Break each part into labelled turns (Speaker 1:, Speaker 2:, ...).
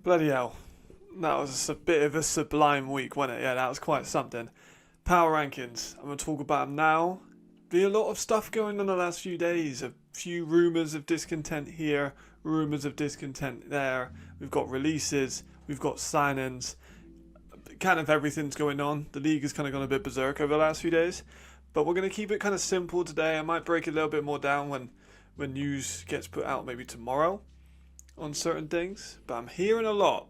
Speaker 1: Bloody hell. That was a bit of a sublime week, wasn't it? Yeah, that was quite something. Power rankings. I'm going to talk about them now. Be a lot of stuff going on the last few days. A few rumours of discontent here, rumours of discontent there. We've got releases, we've got sign-ins. Kind of everything's going on. The league has kind of gone a bit berserk over the last few days. But we're going to keep it kind of simple today. I might break it a little bit more down when news gets put out maybe tomorrow on certain things. But I'm hearing a lot.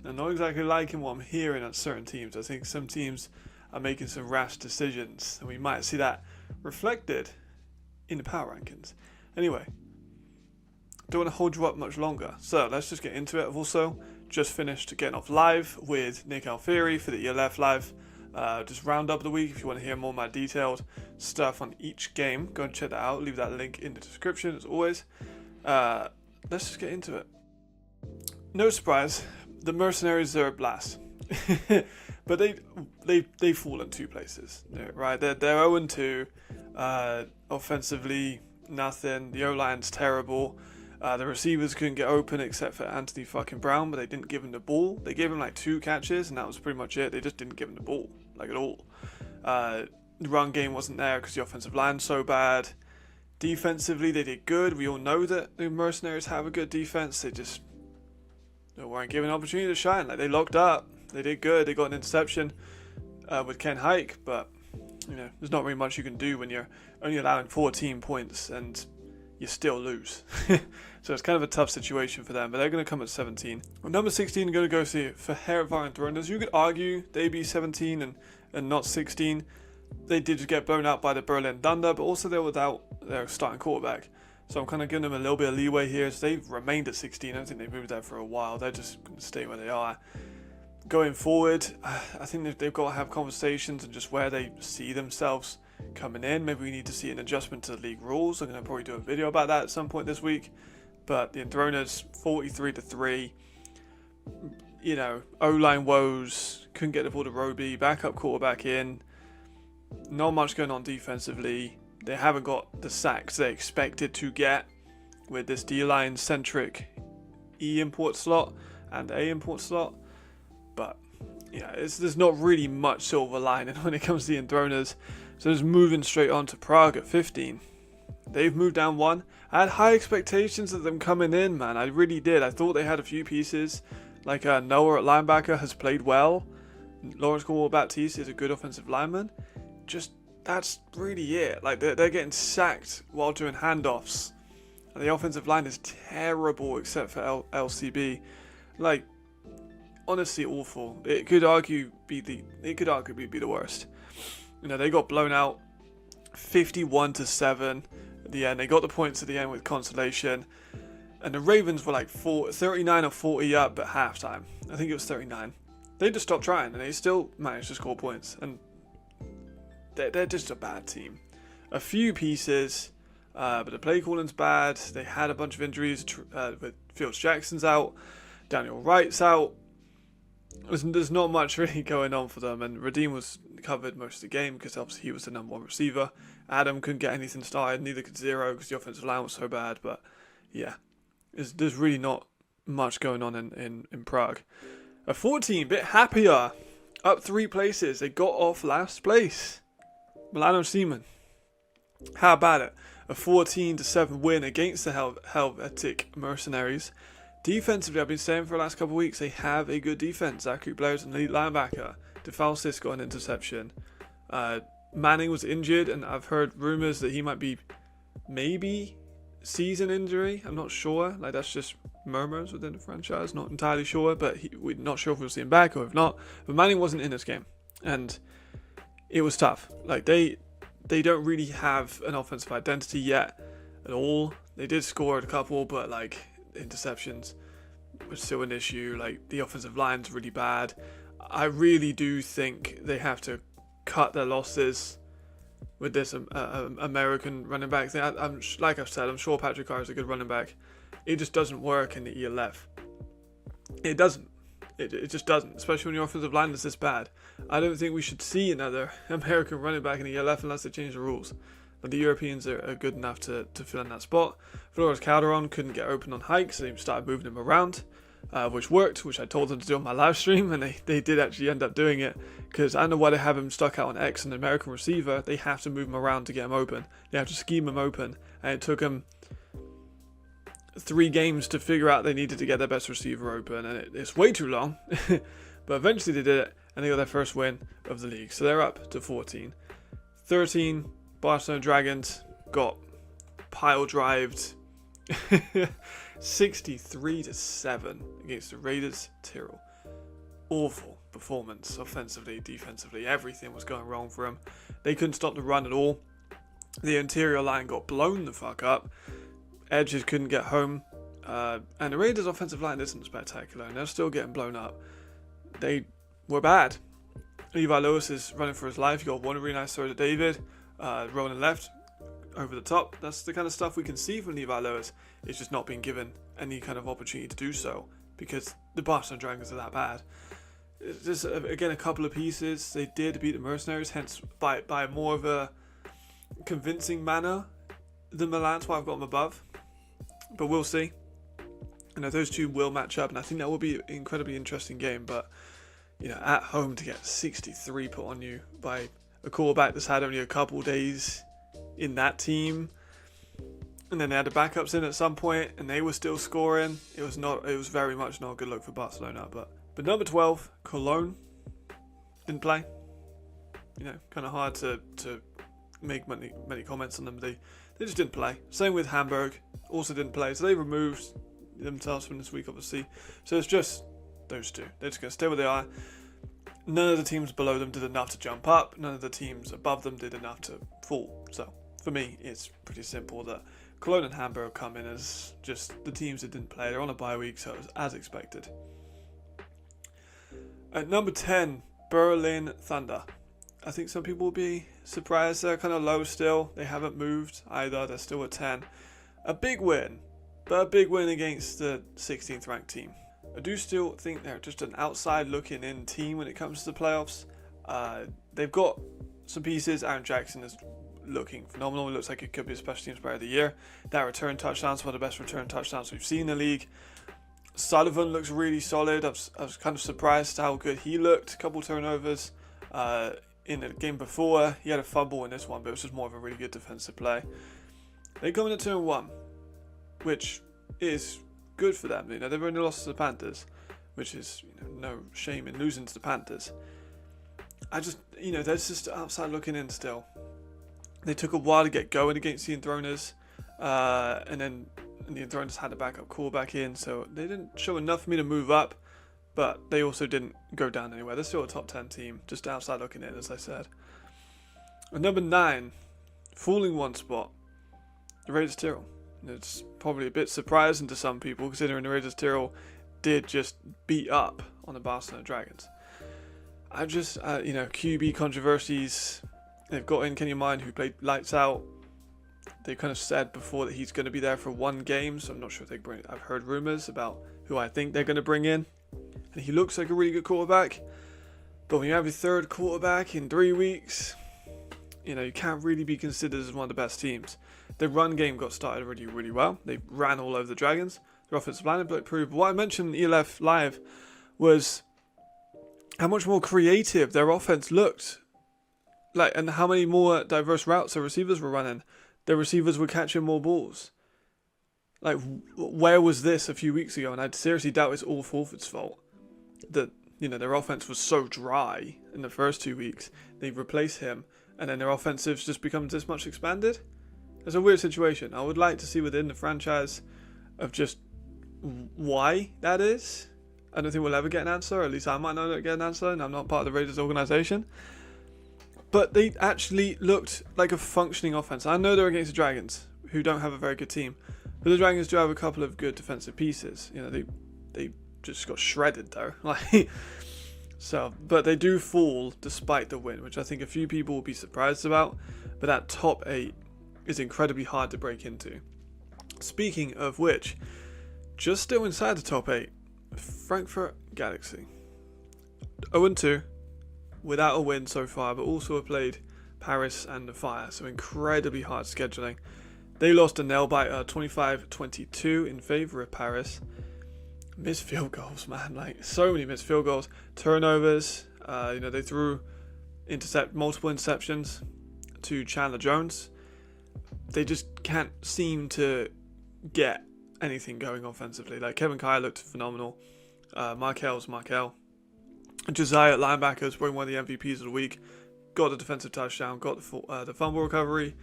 Speaker 1: I'm not exactly liking what I'm hearing on certain teams. I think some teams are making some rash decisions, and we might see that reflected in the power rankings. Anyway, don't want to hold you up much longer, so let's just get into it. I've also just finished getting off live with Nick Alfieri for the ELF live. Just round up the week. If you want to hear more of my detailed stuff on each game, go and check that out. Leave that link in the description as always. Let's just get into it. No surprise, the Mercenaries are a blast. But they fall in two places, right? They're 0-2. Offensively, nothing. The O-line's terrible. The receivers couldn't get open except for Anthony fucking Brown, but they didn't give him the ball. They gave him like 2 catches, and that was pretty much it. They just didn't give him the ball, like at all. The run game wasn't there because the offensive line's so bad. Defensively, they did good. We all know that the Mercenaries have a good defense. They weren't given an opportunity to shine. Like, they locked up. They did good. They got an interception with Ken Hike, but there's not really much you can do when you're only allowing 14 points and you still lose. So it's kind of a tough situation for them, but they're going to come at 17. Well, number 16 going to go see for Hereford and Throners. You could argue they be 17 and not 16. They did just get blown out by the Berlin Thunder, but also they're without their starting quarterback. So I'm kind of giving them a little bit of leeway here. So they've remained at 16. I don't think they've moved there for a while. They're just going to stay where they are. Going forward, I think they've got to have conversations and just where they see themselves coming in. Maybe we need to see an adjustment to the league rules. I'm going to probably do a video about that at some point this week. But the Enthroners, 43-3. O-line woes. Couldn't get the ball to Roby. Backup quarterback in. Not much going on defensively. They haven't got the sacks they expected to get with this D-line centric E import slot and A import slot. But yeah, there's not really much silver lining when it comes to the Enthroners. So just moving straight on to Prague at 15. They've moved down 1. I had high expectations of them coming in, man. I really did. I thought they had a few pieces. Like Noah at linebacker has played well. Lawrence Cornwall-Baptiste is a good offensive lineman. Just, that's really it. Like, they're getting sacked while doing handoffs. And the offensive line is terrible except for LCB. Like, honestly awful. It could arguably be the worst. They got blown out 51-7 at the end. They got the points at the end with consolation. And the Ravens were like 39 or 40 up at halftime. I think it was 39. They just stopped trying and they still managed to score points. And they're just a bad team. A few pieces, but the play calling's bad. They had a bunch of injuries with Fields Jackson's out. Daniel Wright's out. There's not much really going on for them, and Redeem was covered most of the game because obviously he was the number 1 receiver. Adam couldn't get anything started, neither could Zero because the offensive line was so bad. But yeah, there's really not much going on in Prague. A 14, bit happier, up 3 places. They got off last place. Milano Seaman, how about it? A 14-7 win against the Helvetic Mercenaries. Defensively, I've been saying for the last couple of weeks, they have a good defense. Zachary Blair's an elite linebacker. DeFalsis got an interception. Manning was injured, and I've heard rumors that he might be maybe season injury. I'm not sure. Like, that's just murmurs within the franchise. Not entirely sure, but we're not sure if we'll see him back or if not. But Manning wasn't in this game, and it was tough. Like, they don't really have an offensive identity yet at all. They did score a couple, but like, interceptions was still an issue. Like, the offensive line's really bad. I really do think they have to cut their losses with this American running back thing. Like I've said, I'm sure Patrick Carr is a good running back. It just doesn't work in the ELF. It doesn't. It just doesn't, especially when your offensive line is this bad. I don't think we should see another American running back in the ELF unless they change the rules. But the Europeans are good enough to fill in that spot. Flores Calderon couldn't get open on hikes, so they started moving him around. which worked, which I told them to do on my live stream, and they did actually end up doing it, because I don't know why they have him stuck out on X, an American receiver. They have to move him around to get him open. They have to scheme him open, and it took them 3 games to figure out they needed to get their best receiver open, and it's way too long, but eventually they did it, and they got their first win of the league, so they're up to 14. 13, Barcelona Dragons got pile-drived 63-7 against the Raiders Tyrrell. Awful performance, offensively, defensively, everything was going wrong for them. They couldn't stop the run at all. The interior line got blown the fuck up. Edges couldn't get home. And the Raiders' offensive line isn't spectacular, and they're still getting blown up. They were bad. Levi Lewis is running for his life. You got one really nice throw to David, rolling left over the top. That's the kind of stuff we can see from Levi Lewis. It's just not being given any kind of opportunity to do so, because the Barcelona Dragons are that bad. Just again, a couple of pieces. They did beat the Mercenaries, hence by more of a convincing manner than Milan. That's why I've got them above. But we'll see. Those two will match up, and I think that will be an incredibly interesting game. But at home to get 63 put on you by a quarterback that's had only a couple days in that team, and then they had the backups in at some point, and they were still scoring. It was very much not a good look for Barcelona. But number 12, Cologne, didn't play. Kind of hard to make many comments on them. They just didn't play. Same with Hamburg, also didn't play. So they removed themselves from this week, obviously. So it's just those two. They're just going to stay where they are. None of the teams below them did enough to jump up. None of the teams above them did enough to fall. So for me, it's pretty simple that Cologne and Hamburg come in as just the teams that didn't play. They're on a bye week, so it was as expected. At number 10, Berlin Thunder. I think some people will be surprised they're kind of low still. They haven't moved either. They're still at 10. A big win, but a big win against the 16th ranked team. I do still think they're just an outside looking in team when it comes to the playoffs. They've got some pieces. Aaron Jackson is looking phenomenal. It looks like it could be a special teams player of the year. That return touchdown is one of the best return touchdowns we've seen in the league. Sullivan looks really solid. I was kind of surprised how good he looked. A couple turnovers in the game before. He had a fumble in this one, but it was just more of a really good defensive play. They come in at 2-1, which is good for them. They've only lost to the Panthers, which is no shame in losing to the Panthers. I just, they're just outside looking in still. They took a while to get going against the Enthroners, and then the Enthroners had a backup quarterback in, so they didn't show enough for me to move up, but they also didn't go down anywhere. They're still a top 10 team, just outside looking in, as I said. At number 9, falling one spot, the Raiders Tyrrell. It's probably a bit surprising to some people, considering the Raiders Tyrrell did just beat up on the Barcelona Dragons. I just, QB controversies. They've got in Kenyon Mine, who played lights out. They kind of said before that he's going to be there for one game, so I'm not sure if I've heard rumours about who I think they're going to bring in. And he looks like a really good quarterback. But when you have your third quarterback in 3 weeks, you can't really be considered as one of the best teams. The run game got started really, really well. They ran all over the Dragons. Their offensive line improved. What I mentioned in ELF Live was how much more creative their offense looked. And how many more diverse routes their receivers were running. Their receivers were catching more balls. Where was this a few weeks ago? And I seriously doubt it's all Fulford's fault. That, their offense was so dry in the first 2 weeks. They replaced him, and then their offensive's just become this much expanded. It's a weird situation. I would like to see within the franchise of just why that is. I don't think we'll ever get an answer. At least I might not get an answer, and I'm not part of the Raiders organization. But they actually looked like a functioning offense. I know they're against the Dragons, who don't have a very good team. But the Dragons do have a couple of good defensive pieces. They just got shredded though. But they do fall despite the win, which I think a few people will be surprised about. But that top 8 is incredibly hard to break into. Speaking of which, just still inside the top 8, Frankfurt Galaxy. 0-2, without a win so far, but also have played Paris and the Fire, so incredibly hard scheduling. They lost a nail biter 25-22 in favour of Paris. Missed field goals, man. Like, so many missed field goals. Turnovers. They threw multiple interceptions to Chandler Jones. They just can't seem to get anything going offensively. Like, Kevin Kyle looked phenomenal. Markel's Markel. Josiah at linebacker was probably one of the MVPs of the week. Got a defensive touchdown. Got the fumble recovery.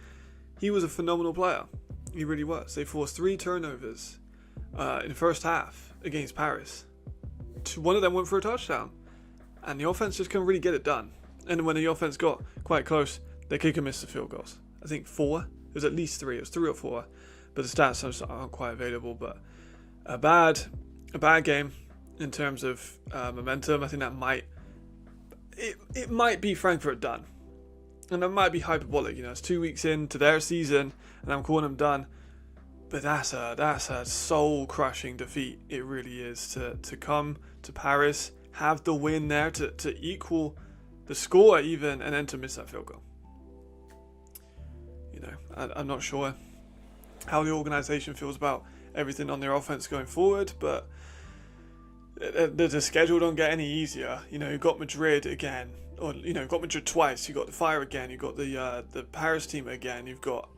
Speaker 1: He was a phenomenal player. He really was. They forced 3 turnovers in the first half against Paris. One of them went for a touchdown. And the offense just couldn't really get it done. And when the offense got quite close, they kicker missed the field goals. I think 4. It was at least 3. It was 3 or 4. But the stats aren't quite available. But a bad game in terms of momentum. I think that might be Frankfurt done. And that might be hyperbolic. It's 2 weeks into their season, and I'm calling them done. But that's a soul-crushing defeat. It really is to come to Paris, have the win there, to equal the score even, and then to miss that field goal. I'm not sure how the organisation feels about everything on their offense going forward, but the schedule don't get any easier. You've got Madrid again, or you've got Madrid twice. You've got the Fire again. You've got the Paris team again. You've got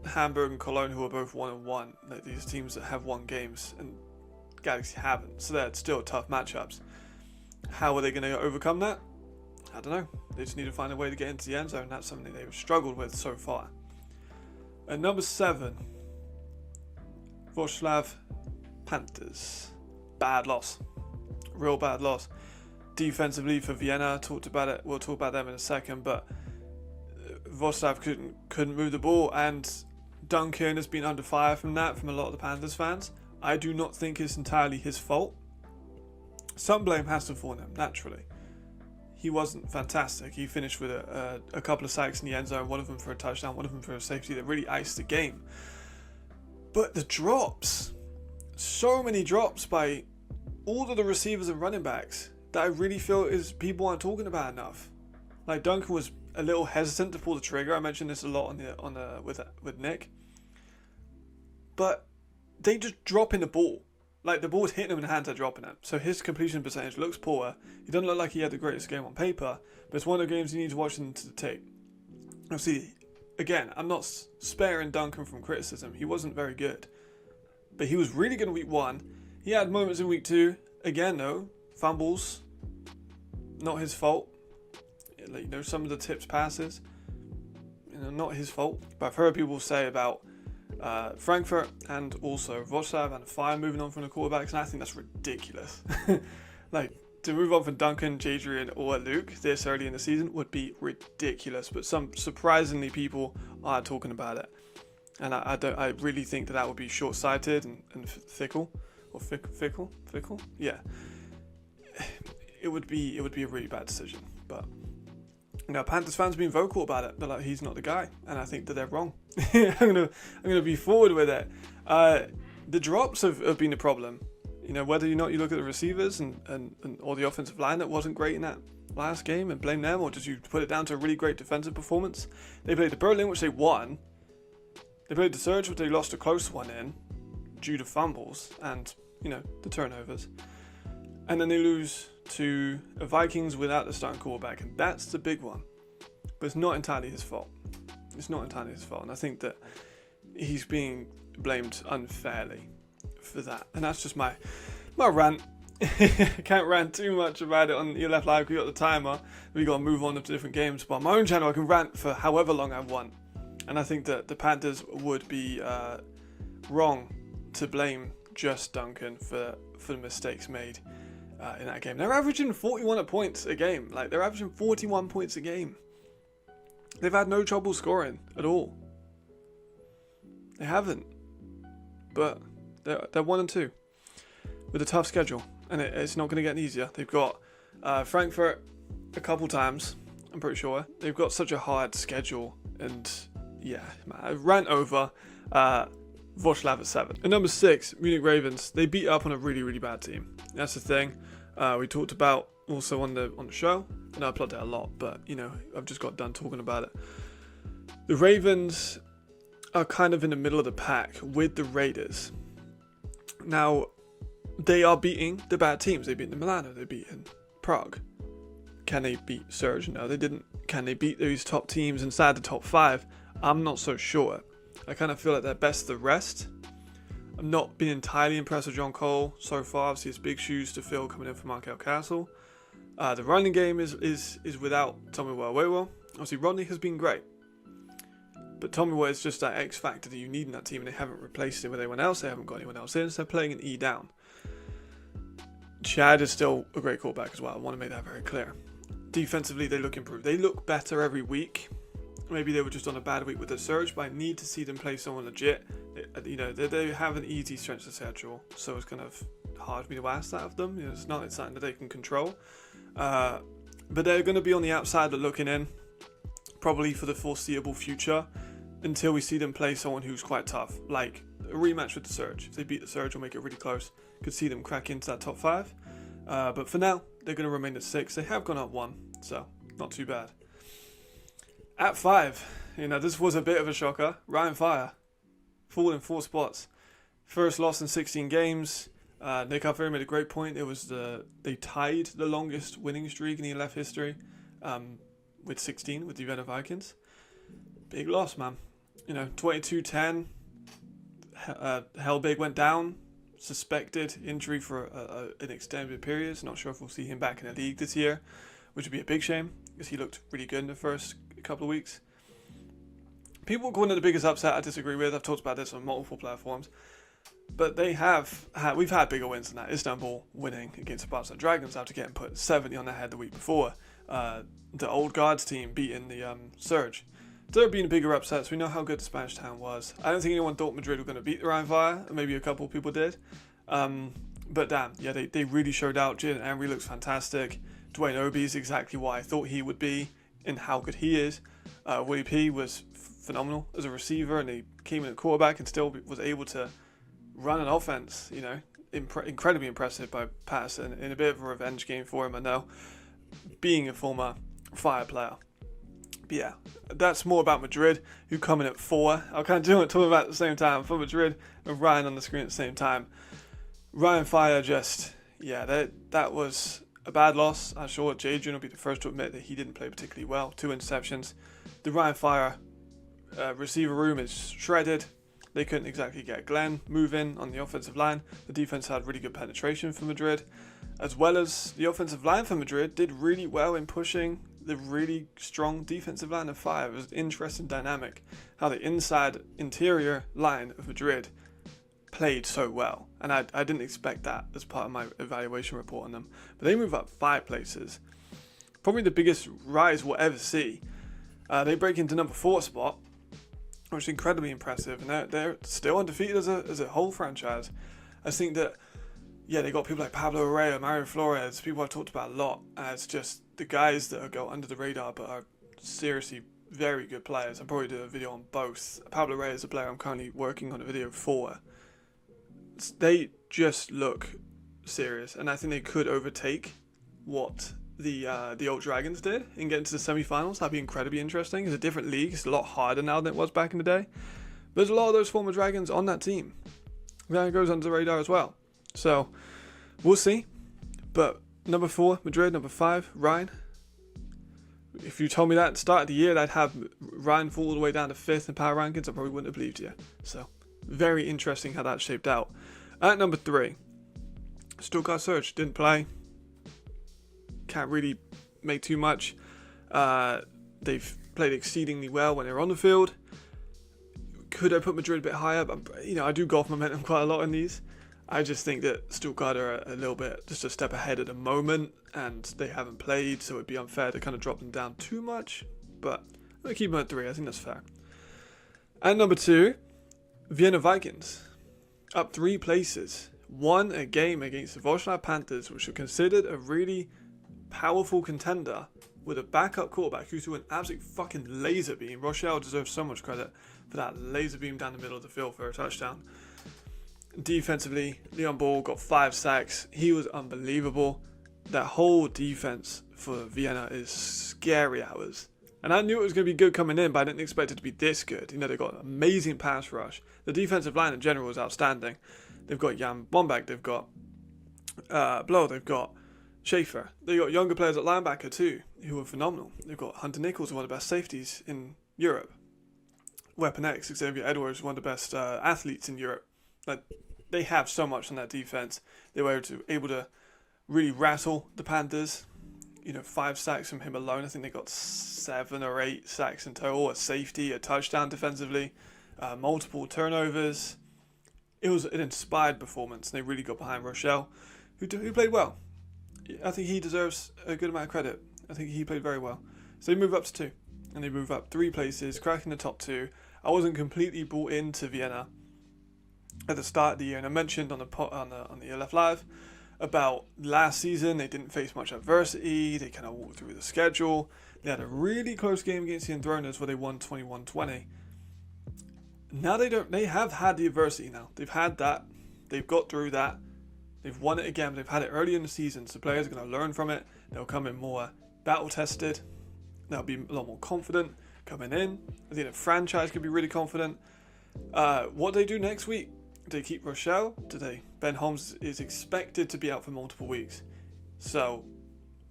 Speaker 1: Hamburg and Cologne, who are both 1-1. Like, these teams that have won games, and Galaxy haven't. So they're still tough matchups. How are they going to overcome that? I don't know. They just need to find a way to get into the end zone. That's something they've struggled with so far. At number 7, Wrocław Panthers. Bad loss. Real bad loss. Defensively for Vienna, talked about it. We'll talk about them in a second, but Wrocław couldn't move the ball, and Duncan has been under fire from that from a lot of the Panthers fans. I do not think it's entirely his fault. Some blame has to fall on him, naturally. He wasn't fantastic. He finished with a couple of sacks in the end zone, one of them for a touchdown, one of them for a safety that really iced the game. But the drops, so many drops by all of the receivers and running backs that I really feel is people aren't talking about enough. Like, Duncan was a little hesitant to pull the trigger. I mentioned this a lot with Nick. But they just dropping the ball. Like, the ball's hitting him in the hands, they're dropping it. So his completion percentage looks poor. He doesn't look like he had the greatest game on paper, but it's one of the games you need to watch into the tape. Now, see, again, I'm not sparing Duncan from criticism. He wasn't very good. But he was really good in week 1. He had moments in week 2. Again, though, fumbles. Not his fault. Like, some of the tips passes. Not his fault. But I've heard people say about Frankfurt and also Wrocław and Fire moving on from the quarterbacks, and I think that's ridiculous. Like, to move on from Duncan, Jadrian, or Luke this early in the season would be ridiculous. But some surprisingly people are talking about it, and I really think that would be short-sighted and fickle, or fickle. Yeah, it would be a really bad decision. But Panthers fans have been vocal about it. They're like, he's not the guy, and I think that they're wrong. I'm gonna be forward with it. The drops have been a problem. Whether or not you look at the receivers and or the offensive line that wasn't great in that last game and blame them, or just you put it down to a really great defensive performance. They played the Berlin, which they won. They played the Surge, which they lost a close one in due to fumbles and the turnovers. And then they lose to a Vikings without the starting quarterback, and that's the big one. But it's not entirely his fault. And I think that he's being blamed unfairly for that. And that's just my rant. I can't rant too much about it on Your Left Live. We got the timer. We got to move on to different games. But on my own channel, I can rant for however long I want. And I think that the Panthers would be wrong to blame just Duncan for the mistakes made in that game. They're averaging 41 points a game. Like, they're averaging 41 points a game. They've had no trouble scoring at all. They haven't. But they're 1-2 with a tough schedule, and it's not going to get any easier. They've got Frankfurt a couple times, I'm pretty sure. They've got such a hard schedule, and yeah, man, rant over. Wrocław at 7. At number 6, Munich Ravens. They beat up on a really, really bad team. That's the thing. We talked about also on the show, and I plugged it a lot, but I've just got done talking about it. The Ravens are kind of in the middle of the pack with the Raiders. Now, they are beating the bad teams. They beat the Milano, they beat Prague. Can they beat Surge? No, they didn't. Can they beat these top teams inside the top 5? I'm not so sure. I kind of feel like they're best the rest. I'm not been entirely impressed with John Cole so far. Obviously, it's big shoes to fill coming in from Markel Castle. The running game is without Tommy Well. Obviously, Rodney has been great. But Tommy Well is just that X factor that you need in that team, and they haven't replaced it with anyone else. They haven't got anyone else in, so they're playing an E down. Chad is still a great quarterback as well. I want to make that very clear. Defensively, they look improved. They look better every week. Maybe they were just on a bad week with the Surge, but I need to see them play someone legit. They have an easy strength of schedule, so it's kind of hard for me to ask that of them. It's not something that they can control. But they're going to be on the outside looking in, probably for the foreseeable future, until we see them play someone who's quite tough, like a rematch with the Surge. If they beat the Surge or make it really close, could see them crack into that top 5. But for now, they're going to remain at 6. They have gone up 1, so not too bad. At 5, this was a bit of a shocker. Ryan Fire, falling 4 spots. First loss in 16 games. Nick Alfieri made a great point. They tied the longest winning streak in ELF history with 16 with the Vienna Vikings. Big loss, man. 22-10. Helbig went down. Suspected injury for an extended period. Not sure if we'll see him back in the league this year, which would be a big shame because he looked really good in the first couple of weeks. People calling it the biggest upset, I disagree with. I've talked about this on multiple platforms, but we've had bigger wins than that. Istanbul winning against the Barcelona Dragons after getting put 70 on their head the week before. The old guards team beating the Surge. There have been bigger upsets. We know how good the Spanish town was. I don't think anyone thought Madrid were going to beat the Rhein Fire. Maybe a couple of people did. But damn, yeah, they really showed out. Jaden Emery looks fantastic. Dwayne Obi is exactly what I thought he would be and how good he is. Willie P was phenomenal as a receiver, and he came in at quarterback and still was able to run an offense. Incredibly impressive by Patterson in a bit of a revenge game for him, I know, being a former Fire player. But yeah, that's more about Madrid, who come in at 4. I'll kind of do it talking about at the same time for Madrid and Ryan on the screen at the same time. Ryan Fire that was a bad loss. I'm sure Jadrian will be the first to admit that he didn't play particularly well. 2 interceptions. The Ryan Fire receiver room is shredded. They couldn't exactly get Glenn moving on the offensive line. The defense had really good penetration for Madrid, as well as the offensive line for Madrid did really well in pushing the really strong defensive line of Fire. It was an interesting dynamic how the interior line of Madrid played so well, and I didn't expect that as part of my evaluation report on them. But they move up 5 places, probably the biggest rise we'll ever see. They break into number 4 spot, which is incredibly impressive, and they're still undefeated as a whole franchise. I think that they got people like Pablo Arrea, Mario Flores, people I've talked about a lot as just the guys that go under the radar but are seriously very good players. I'll probably do a video on both. Pablo Arrea is a player I'm currently working on a video for. They just look serious, and I think they could overtake what the old Dragons did and get into the semi-finals. That'd be incredibly interesting. It's a different league. It's a lot harder now than it was back in the day. But there's a lot of those former Dragons on that team. That goes under the radar as well. So we'll see. But number 4, Madrid. Number 5, Ryan. If you told me that at the start of the year, I'd have Ryan fall all the way down to 5th in power rankings, I probably wouldn't have believed you. So very interesting how that shaped out. At number 3, Stuttgart Surge didn't play. Can't really make too much. They've played exceedingly well when they're on the field. Could I put Madrid a bit higher? But, I do golf momentum quite a lot in these. I just think that Stuttgart are a little bit just a step ahead at the moment, and they haven't played, so it'd be unfair to kind of drop them down too much. But I'm going to keep them at 3. I think that's fair. At number 2, Vienna Vikings. Up 3 places. Won a game against the Wrocław Panthers, which are considered a really powerful contender with a backup quarterback who threw an absolute fucking laser beam. Rochelle deserves so much credit for that laser beam down the middle of the field for a touchdown. Defensively, Leon Ball got 5 sacks. He was unbelievable. That whole defense for Vienna is scary hours. And I knew it was going to be good coming in, but I didn't expect it to be this good. They got an amazing pass rush. The defensive line in general is outstanding. They've got Jan Bombak. They've got below they've got Schaefer. They got younger players at linebacker too, who are phenomenal. They've got Hunter Nichols, one of the best safeties in Europe. Weapon X, Xavier Edwards, one of the best athletes in Europe. Like, they have so much on that defense. They were able to really rattle the Panthers. 5 sacks from him alone. I think they got 7 or 8 sacks in total. A safety, a touchdown defensively, multiple turnovers. It was an inspired performance. They really got behind Rochelle, who played well. I think he deserves a good amount of credit. I think he played very well. So they move up to 2, and they move up 3 places, cracking the top 2. I wasn't completely bought into Vienna at the start of the year, and I mentioned on the ELF Live about last season. They didn't face much adversity. They kind of walked through the schedule. They had a really close game against the Enthroners where they won 21-20. Now they have had the adversity now. They've had that. They've got through that. They've won it again. They've had it early in the season, so players are going to learn from it. They'll come in more battle-tested. They'll be a lot more confident coming in. I think the franchise could be really confident. What do they do next week? Do they keep Rochelle? Ben Holmes is expected to be out for multiple weeks. So,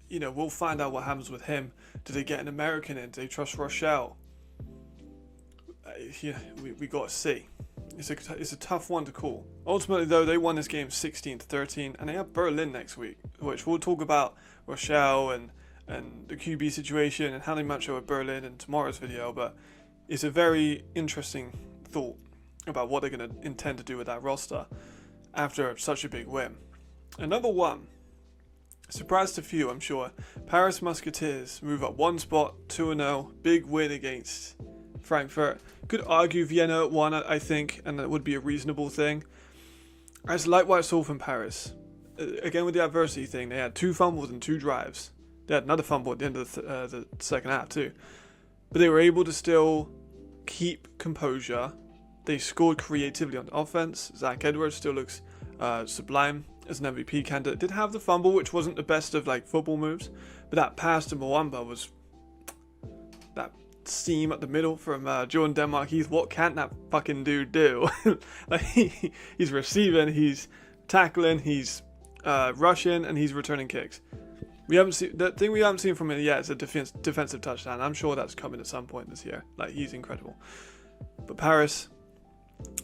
Speaker 1: we'll find out what happens with him. Do they get an American in? Do they trust Rochelle? We got to see. It's a tough one to call. Ultimately, though, they won this game 16-13, and they have Berlin next week, which we'll talk about Rochelle and the QB situation and how they match up with Berlin in tomorrow's video. But it's a very interesting thought about what they're going to intend to do with that roster after such a big win. And number 1, surprise to few, I'm sure, Paris Musketeers move up 1 spot, 2-0, big win against Frankfurt. Could argue Vienna at 1, I think, and that would be a reasonable thing. I just like what I saw from Paris. Again, with the adversity thing, they had 2 fumbles and 2 drives. They had another fumble at the end of the second half too. But they were able to still keep composure. They scored creatively on offense. Zach Edwards still looks sublime as an MVP candidate. Did have the fumble, which wasn't the best of football moves, but that pass to Mwamba was that seam at the middle from Jordan Denmark. What can that fucking dude do? He's receiving, he's tackling, he's rushing, and he's returning kicks. The thing we haven't seen from him yet is a defensive touchdown. I'm sure that's coming at some point this year. He's incredible. But Paris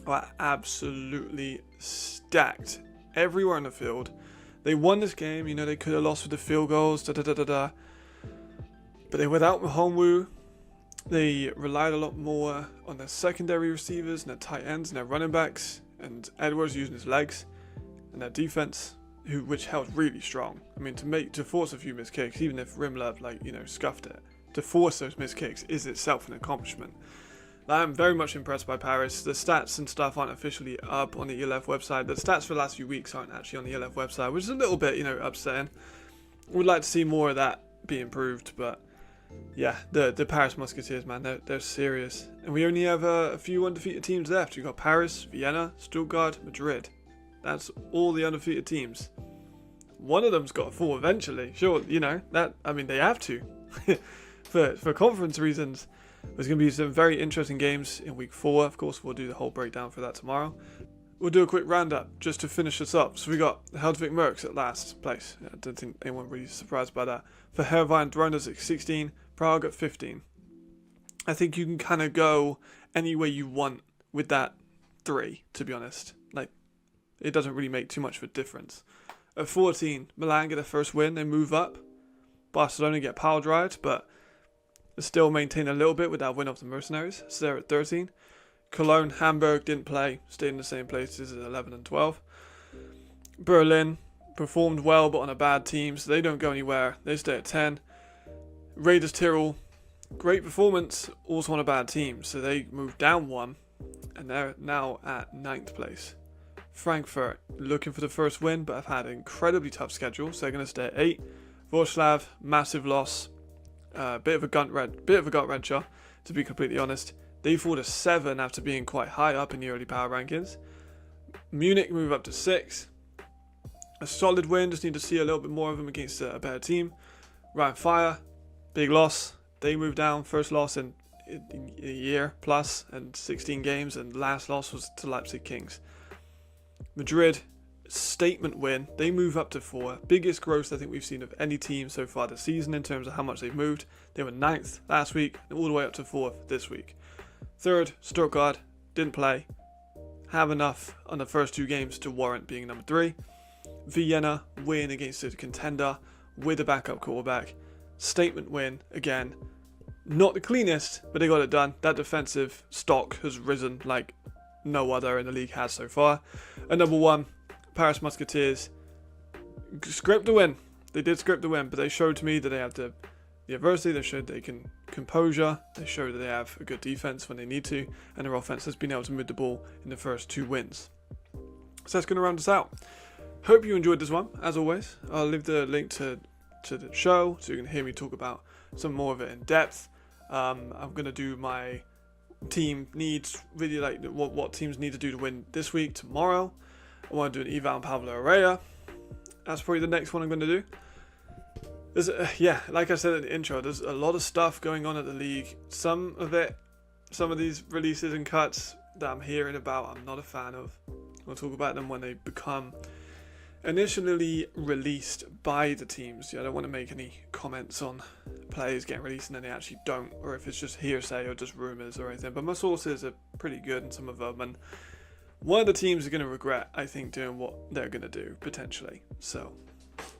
Speaker 1: are absolutely stacked everywhere on the field. They won this game. They could have lost with the field goals. But they without Mahonwu. They relied a lot more on their secondary receivers and their tight ends and their running backs, and Edwards using his legs, and their defense, which held really strong. I mean, to force a few missed kicks, even if Rimlev scuffed it, to force those missed kicks is itself an accomplishment. I'm very much impressed by Paris. The stats and stuff aren't officially up on the ELF website. The stats for the last few weeks aren't actually on the ELF website, which is a little bit, upsetting. Would like to see more of that be improved, but yeah, the Paris Musketeers, man, they're serious. And we only have a few undefeated teams left. You've got Paris, Vienna, Stuttgart, Madrid. That's all the undefeated teams. One of them's got to fall eventually. Sure, they have to. for conference reasons. There's going to be some very interesting games in week 4. Of course, we'll do the whole breakdown for that tomorrow. We'll do a quick roundup just to finish this up. So we got Heldvik Mercs at last place. I don't think anyone really surprised by that. For Hervine Droners at 16, Prague at 15. I think you can kind of go any way you want with that 3, to be honest. It doesn't really make too much of a difference. At 14, Milan get their first win. They move up. Barcelona get power drive, but they still maintain a little bit with that win off the Mercenaries. So they're at 13. Cologne, Hamburg didn't play. Stayed in the same places at 11 and 12. Berlin performed well, but on a bad team, so they don't go anywhere. They stay at 10. Raiders Tyrrell, great performance, also on a bad team, so they moved down 1, and they're now at 9th place. Frankfurt looking for the first win, but have had an incredibly tough schedule, so they're going to stay at 8. Vorslav, massive loss, bit of a gut wrencher, to be completely honest. They fall to 7 after being quite high up in the early power rankings. Munich move up to 6. A solid win, just need to see a little bit more of them against a better team. Rhein Fire, big loss. They moved down, first loss in a year plus and 16 games, and last loss was to Leipzig Kings. Madrid, statement win. They move up to 4. Biggest growth I think we've seen of any team so far this season in terms of how much they've moved. They were 9th last week and all the way up to 4th this week. 3rd, Stuttgart, didn't play. Have enough on the first 2 games to warrant being number 3. Vienna win against a contender with a backup quarterback. Statement win again. Not the cleanest, but they got it done. That defensive stock has risen like no other in the league has so far. And number 1, Paris Musketeers script the win. They did script the win, but they showed to me that they have the adversity. They showed they can composure. They showed that they have a good defense when they need to, and their offense has been able to move the ball in the first 2 wins. So that's going to round us out. Hope you enjoyed this one. As always, I'll leave the link to the show so you can hear me talk about some more of it in depth. I'm going to do my team needs video, like what teams need to do to win this week tomorrow. I want to do an eval on Pablo Arrea. That's probably the next one I'm going to do. Like I said in the intro, there's a lot of stuff going on at the league. Some of these releases and cuts that I'm hearing about, I'm not a fan of. We'll talk about them when they become initially released by the teams. I don't want to make any comments on players getting released and then they actually don't, or if it's just hearsay or just rumors or anything. But my sources are pretty good in some of them, and one of the teams are going to regret, I think, doing what they're going to do potentially. So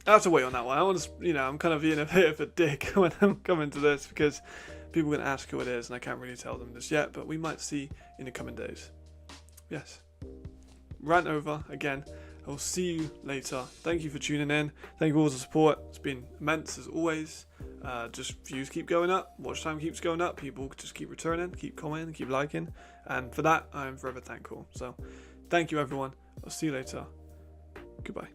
Speaker 1: I have to wait on that one. I'm kind of being a bit of a dick when I'm coming to this because people are going to ask who it is, and I can't really tell them this yet, but we might see in the coming days. Yes. Rant over again. I will see you later. Thank you for tuning in. Thank you for all the support. It's been immense as always. Just views keep going up. Watch time keeps going up. People just keep returning, keep commenting, keep liking. And for that, I am forever thankful. So thank you, everyone. I'll see you later. Goodbye.